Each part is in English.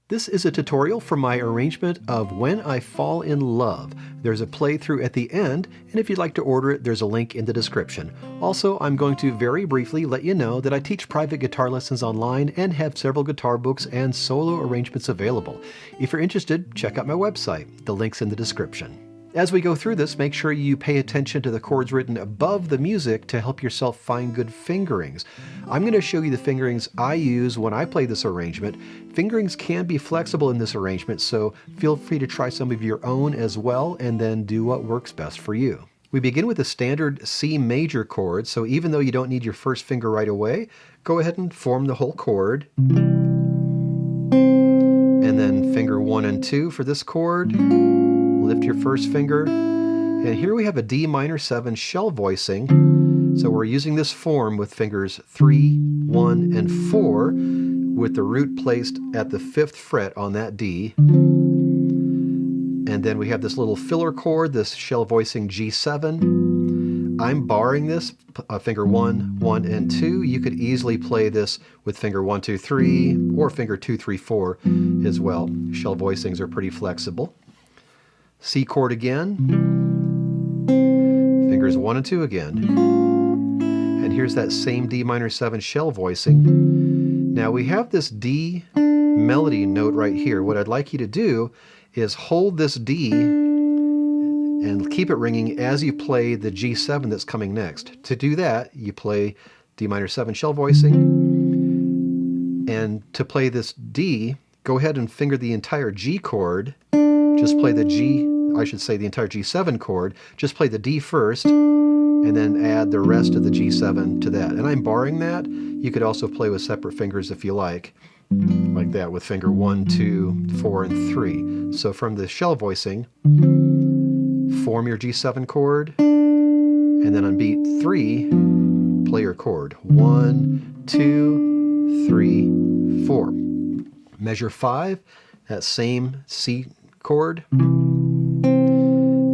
This is a tutorial for my arrangement of When I Fall in Love. There's a playthrough at the end, and if you'd like to order it, there's a link in the description. Also, I'm going to very briefly let you know that I teach private guitar lessons online and have several guitar books and solo arrangements available. If you're interested, check out my website. The link's in the description. As we go through this, make sure you pay attention to the chords written above the music to help yourself find good fingerings. I'm going to show you the fingerings I use when I play this arrangement. Fingerings can be flexible in this arrangement, so feel free to try some of your own as well and then do what works best for you. We begin with the standard C major chord, so even though you don't need your first finger right away, go ahead and form the whole chord. And then finger 1 and 2 for this chord. Lift your first finger, and here we have a D minor 7 shell voicing. So we're using this form with fingers 3, 1, and 4 with the root placed at the 5th fret on that D. And then we have this little filler chord, this shell voicing G7. I'm barring this, finger 1, 1, and 2. You could easily play this with finger 1, 2, 3, or finger 2, 3, 4 as well. Shell voicings are pretty flexible. C chord again, fingers 1 and 2 again, and here's that same D minor 7 shell voicing. Now we have this D melody note right here. What I'd like you to do is hold this D and keep it ringing as you play the G7 that's coming next. To do that, you play D minor 7 shell voicing, and to play this D, go ahead and finger the entire G chord. Just play the the entire G7 chord. Just play the D first, and then add the rest of the G7 to that. And I'm barring that. You could also play with separate fingers if you like that with finger 1, 2, 4, and 3. So from the shell voicing, form your G7 chord, and then on beat 3, play your chord. 1, 2, 3, 4. Measure 5, that same C chord.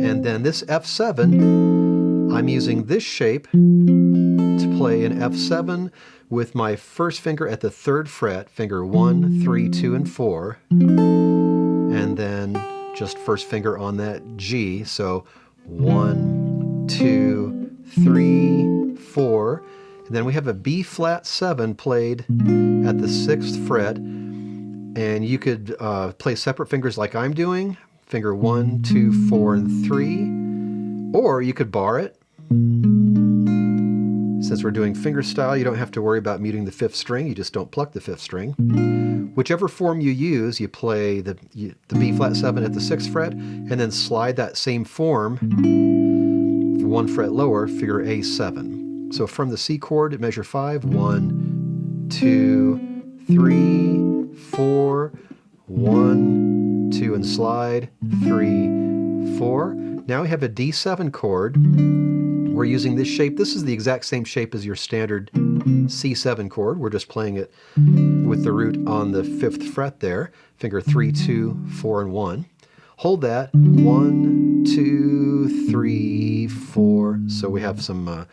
And then this F7, I'm using this shape to play an F7 with my first finger at the 3rd fret, finger 1, 3, 2, and 4, and then just first finger on that G, so 1, 2, 3, 4, and then we have a B flat 7 played at the 6th fret, and you could play separate fingers like I'm doing, finger 1, 2, 4, and 3, or you could bar it. Since we're doing finger style, you don't have to worry about muting the 5th string, you just don't pluck the 5th string. Whichever form you use, you play the B flat 7 at the 6th fret, and then slide that same form 1 fret lower, figure A7. So from the C chord at measure 5, 1, 2, 3, 4, 1, 2, and slide, 3, 4. Now we have a D7 chord. We're using this shape. This is the exact same shape as your standard C7 chord. We're just playing it with the root on the 5th fret there. Finger 3, 2, 4, and 1. Hold that. 1, 2, 3, 4. So we have some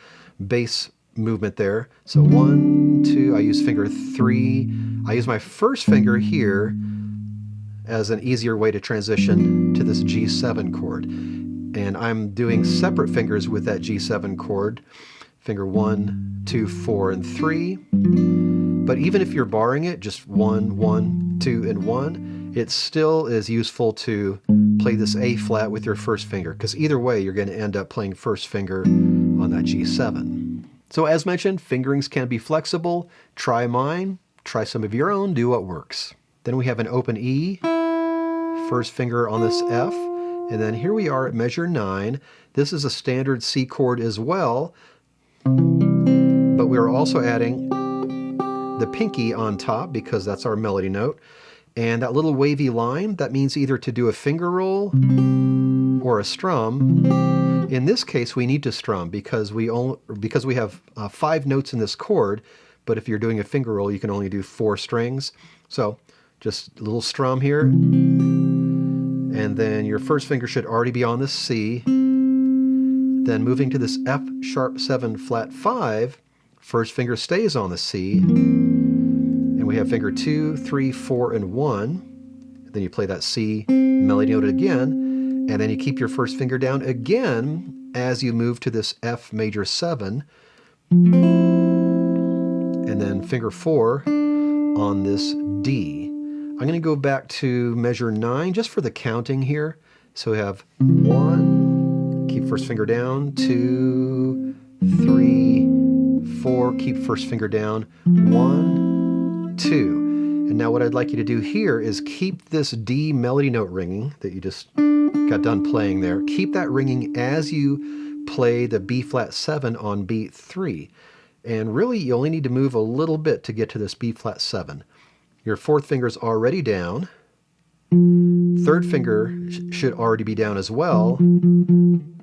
bass movement there. So 1, 2, I use finger 3. I use my first finger here as an easier way to transition to this G7 chord. And I'm doing separate fingers with that G7 chord, finger 1, 2, 4, and 3. But even if you're barring it, just 1, 1, 2, and 1, it still is useful to play this A flat with your first finger, because either way you're going to end up playing first finger on that G7. So as mentioned, fingerings can be flexible. Try mine, try some of your own, do what works. Then we have an open E, first finger on this F, and then here we are at measure 9. This is a standard C chord as well, but we're also adding the pinky on top because that's our melody note. And that little wavy line, that means either to do a finger roll or a strum. In this case, we need to strum because we have 5 notes in this chord, but if you're doing a finger roll, you can only do 4 strings. So just a little strum here, and then your first finger should already be on the C. Then moving to this F sharp 7 flat 5, first finger stays on the C, and we have finger 2, 3, 4, and 1. then you play that C melody note again, and then you keep your first finger down again as you move to this F major 7, and then finger 4 on this D. I'm going to go back to measure 9 just for the counting here. So we have 1, keep first finger down, 2, 3, 4, keep first finger down, 1, 2. And now what I'd like you to do here is keep this D melody note ringing that you just got done playing there. Keep that ringing as you play the B flat 7 on beat 3. And really you only need to move a little bit to get to this B flat 7. Your fourth finger's already down. Third finger should already be down as well from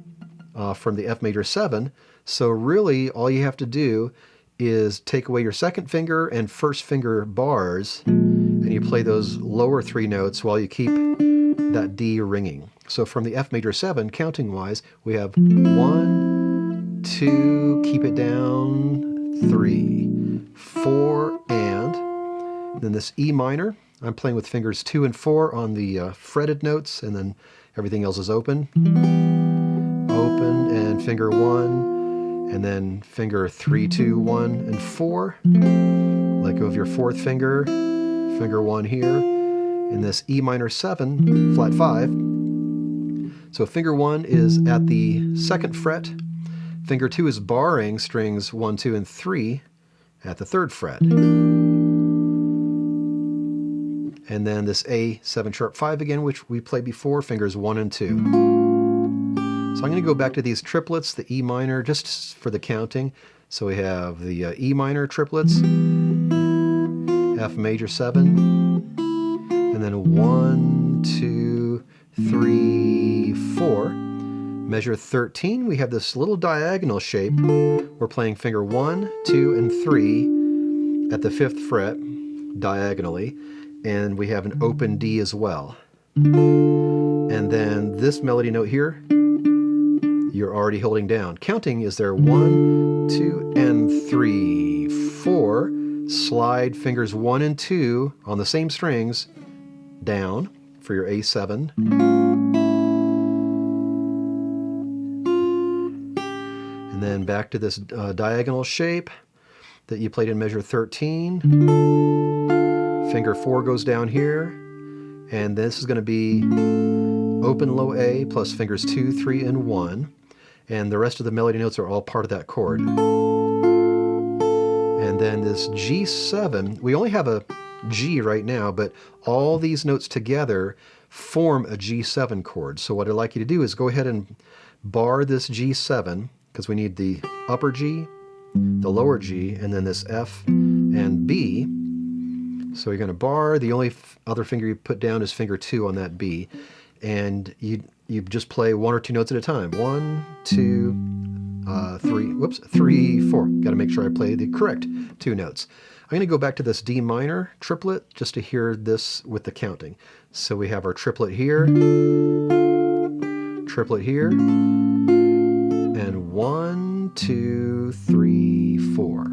the F major 7. So really all you have to do is take away your second finger and first finger bars, and you play those lower 3 notes while you keep that D ringing. So from the F major 7, counting wise, we have 1, 2, keep it down, 3, 4, and then this E minor. I'm playing with fingers 2 and 4 on the fretted notes, and then everything else is open. Open, and finger 1, and then finger 3, 2, 1, and 4. Let go of your fourth finger, finger 1 here, in this E minor 7, flat 5. So finger 1 is at the 2nd fret, finger 2 is barring strings 1, 2, and 3 at the 3rd fret. And then this A 7 sharp 5 again, which we played before, fingers 1 and 2. So I'm going to go back to these triplets, the E minor, just for the counting. So we have the E minor triplets, F major 7, and then 1, 2, 3, 4. Measure 13, we have this little diagonal shape. We're playing finger 1, 2, and 3 at the 5th fret diagonally. And we have an open D as well. And then this melody note here, you're already holding down. Counting is there 1, 2, and 3, 4. Slide fingers 1 and 2 on the same strings down for your A7. And then back to this diagonal shape that you played in measure 13. Finger 4 goes down here, and this is going to be open low A plus fingers 2, 3, and 1, and the rest of the melody notes are all part of that chord. And then this G7, we only have a G right now, but all these notes together form a G7 chord. So what I'd like you to do is go ahead and bar this G7, because we need the upper G, the lower G, and then this F and B. So you're going to bar, the only other finger you put down is finger 2 on that B, and you just play 1 or 2 notes at a time. 1, 2, 3, 4. Got to make sure I play the correct 2 notes. I'm going to go back to this D minor triplet just to hear this with the counting. So we have our triplet here, and 1, 2, 3, 4.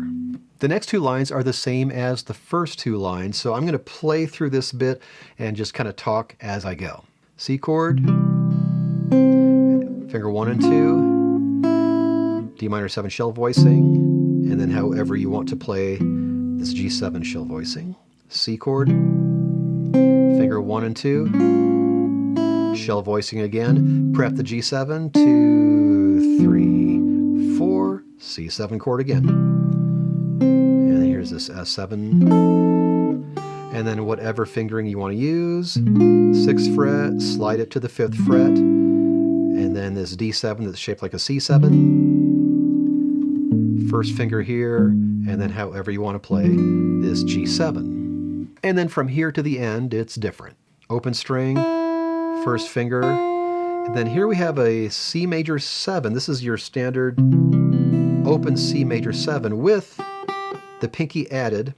The next 2 lines are the same as the first 2 lines, so I'm going to play through this bit and just kind of talk as I go. C chord, finger 1 and 2, D minor 7 shell voicing, and then however you want to play this G7 shell voicing. C chord, finger 1 and 2, shell voicing again, prep the G7, 2, 3, 4, C7 chord again. Here's this S7, and then whatever fingering you want to use, 6th fret, slide it to the 5th fret, and then this D7 that's shaped like a C7, first finger here, and then however you want to play this G7. And then from here to the end, it's different. Open string, first finger, and then here we have a C major 7. This is your standard open C major 7 with the pinky added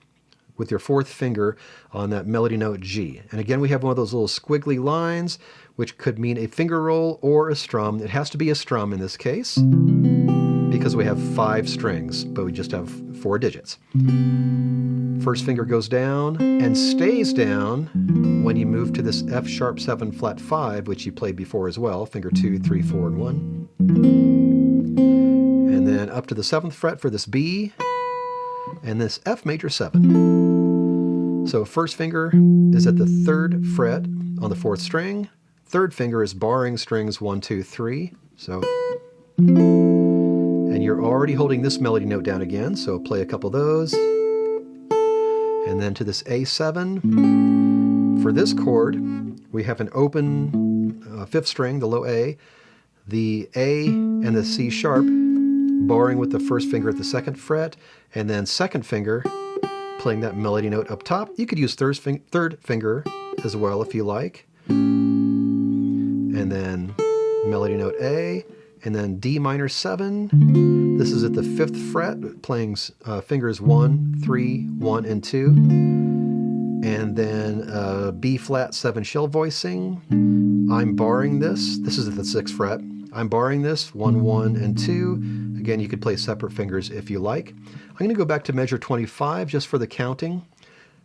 with your 4th finger on that melody note G. And again, we have one of those little squiggly lines, which could mean a finger roll or a strum. It has to be a strum in this case, because we have 5 strings, but we just have 4 digits. First finger goes down and stays down when you move to this F sharp 7 flat 5, which you played before as well, finger 2, 3, 4, and 1. And then up to the 7th fret for this B, and this F major 7. So first finger is at the 3rd fret on the 4th string. Third finger is barring strings 1, 2, 3. So, and you're already holding this melody note down again, so play a couple of those. And then to this A7. For this chord, we have an open 5th string, the low A, the A and the C sharp, barring with the first finger at the 2nd fret, and then 2nd finger playing that melody note up top. You could use 3rd finger as well if you like. And then melody note A, and then D minor 7. This is at the 5th fret, playing fingers 1, 3, 1, and 2. And then B flat 7 shell voicing. I'm barring this. This is at the 6th fret. I'm barring this 1, 1, and 2. Again, you could play separate fingers if you like. I'm going to go back to measure 25 just for the counting.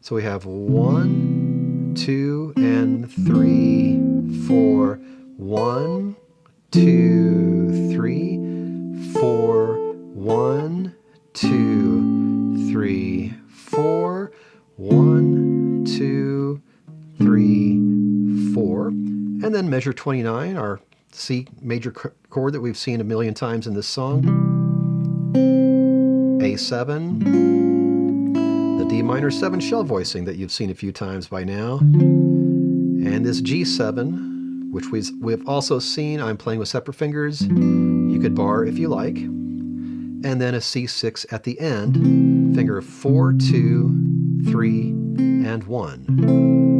So we have 1, 2, and 3, 4. 1, 2, 3, 4, 1, 2, 3, 4, 1, 2, 3, 4. And then measure 29, our C major chord that we've seen a million times in this song. A7, the D minor 7 shell voicing that you've seen a few times by now. And this G7, which we've also seen. I'm playing with separate fingers. You could bar if you like. And then a C6 at the end, finger 4, 2, 3, and 1.